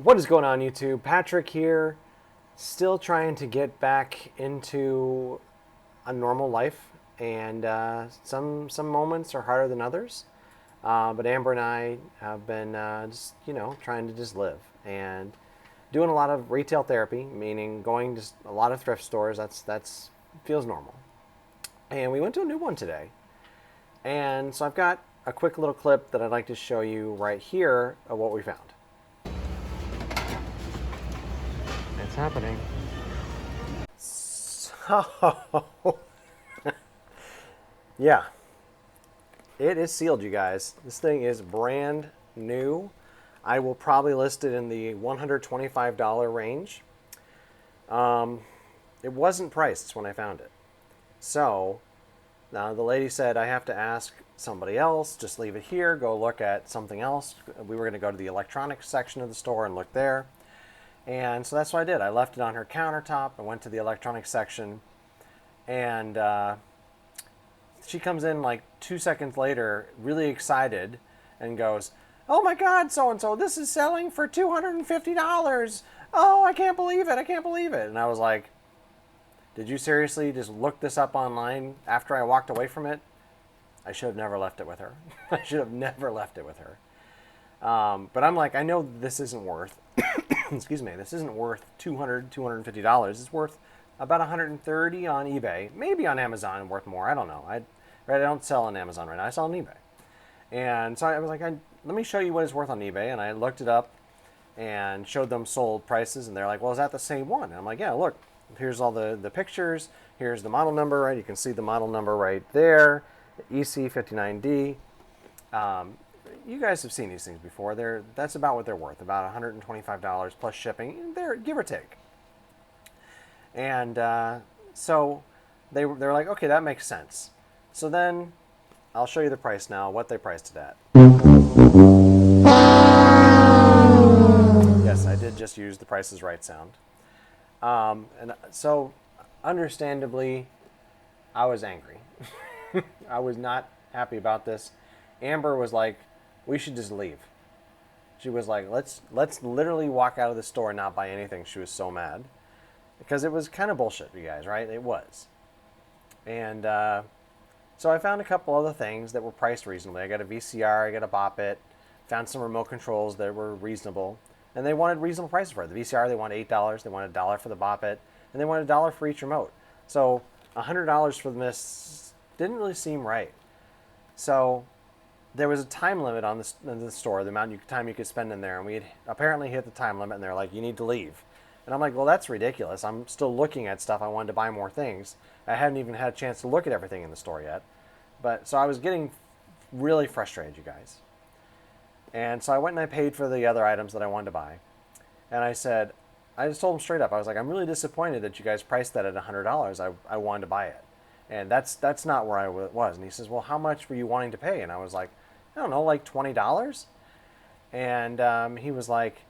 What is going on, YouTube? Patrick here, still trying to get back into a normal life, and some moments are harder than others. But Amber and I have been just trying to just live and doing a lot of retail therapy, meaning going to a lot of thrift stores. That's feels normal. And we went to a new one today, and so I've got a quick little clip that I'd like to show you right here of what we found. It's happening. So, yeah, it is sealed, you guys. This thing is brand new. I will probably list it in the $125 range. It wasn't priced when I found it. So, now the lady said I have to ask somebody else, just leave it here, go look at something else. We were going to go to the electronics section of the store and look there. And so that's what I did. I left it on her countertop. I went to the electronics section, and she comes in like 2 seconds later, really excited, and goes, "Oh my God, so-and-so, this is selling for $250. Oh, I can't believe it. I can't believe it." And I was like, did you seriously just look this up online after I walked away from it? I should have never left it with her. I should have never left it with her. But I'm like, I know this isn't worth, excuse me, this isn't worth $250. It's worth about $130 on eBay, maybe on Amazon worth more. I don't know. I don't sell on Amazon right now. I sell on eBay. And so I was like, let me show you what it's worth on eBay. And I looked it up and showed them sold prices. And they're like, well, is that the same one? And I'm like, yeah, look, here's all the pictures. Here's the model number, right? You can see the model number right there, EC59D. You guys have seen these things before. That's about what they're worth, about $125 plus shipping, give or take. And so they're like, okay, that makes sense. So then I'll show you the price now, what they priced it at. Yes, I did just use the Price is Right sound. And so understandably, I was angry. I was not happy about this. Amber was like, we should just leave. She was like, let's literally walk out of the store and not buy anything. She was so mad. Because it was kind of bullshit, you guys, right? It was. And so I found a couple other things that were priced reasonably. I got a VCR, I got a Bop It, found some remote controls that were reasonable. And they wanted reasonable prices for it. The VCR, they wanted $8. They wanted $1 for the Bop It. And they wanted $1 for each remote. So $100 for this didn't really seem right. So there was a time limit on the store, the amount of time you could spend in there, and we had apparently hit the time limit, and they're like, you need to leave. And I'm like, well, that's ridiculous. I'm still looking at stuff. I wanted to buy more things. I hadn't even had a chance to look at everything in the store yet. But so I was getting really frustrated, you guys. And so I went and I paid for the other items that I wanted to buy. And I said, I just told them straight up, I was like, I'm really disappointed that you guys priced that at $100. I wanted to buy it. And that's not where I was. And he says, well, how much were you wanting to pay? And I was like, I don't know, like $20. And he was like,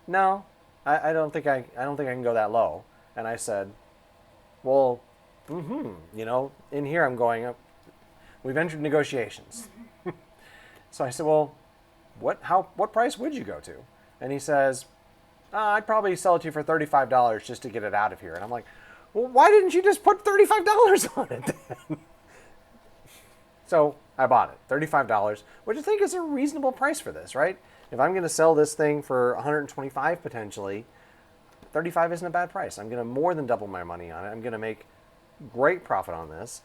no, I don't think I can go that low. And I said, well, in here I'm going, we've entered negotiations. So I said, well, what price would you go to? And he says, I'd probably sell it to you for $35 just to get it out of here. And I'm like, well, why didn't you just put $35 on it then? So I bought it, $35, which I think is a reasonable price for this, right? If I'm going to sell this thing for $125 potentially, $35 isn't a bad price. I'm going to more than double my money on it. I'm going to make great profit on this.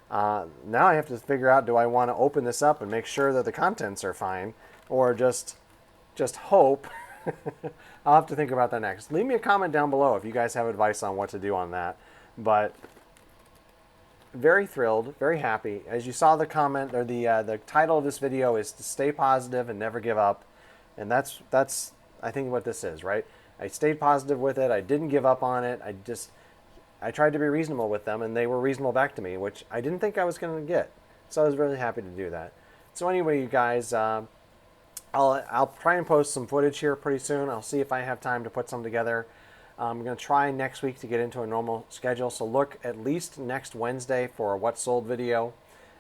Now I have to figure out, do I want to open this up and make sure that the contents are fine, or just hope? I'll have to think about that next. Leave me a comment down below if you guys have advice on what to do on that. But very thrilled, very happy. As you saw the comment, or the title of this video is to stay positive and never give up. And that's I think what this is, right? I stayed positive with it. I didn't give up on it. I tried to be reasonable with them, and they were reasonable back to me, which I didn't think I was going to get. So I was really happy to do that. So anyway, you guys, I'll try and post some footage here pretty soon. I'll see if I have time to put some together. I'm going to try next week to get into a normal schedule. So look at least next Wednesday for a What Sold video.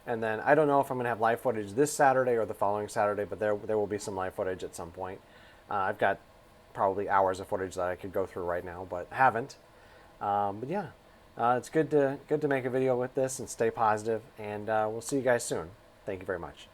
And then I don't know if I'm going to have live footage this Saturday or the following Saturday, but there will be some live footage at some point. I've got probably hours of footage that I could go through right now, but haven't. But yeah, it's good to make a video with this and stay positive, and we'll see you guys soon. Thank you very much.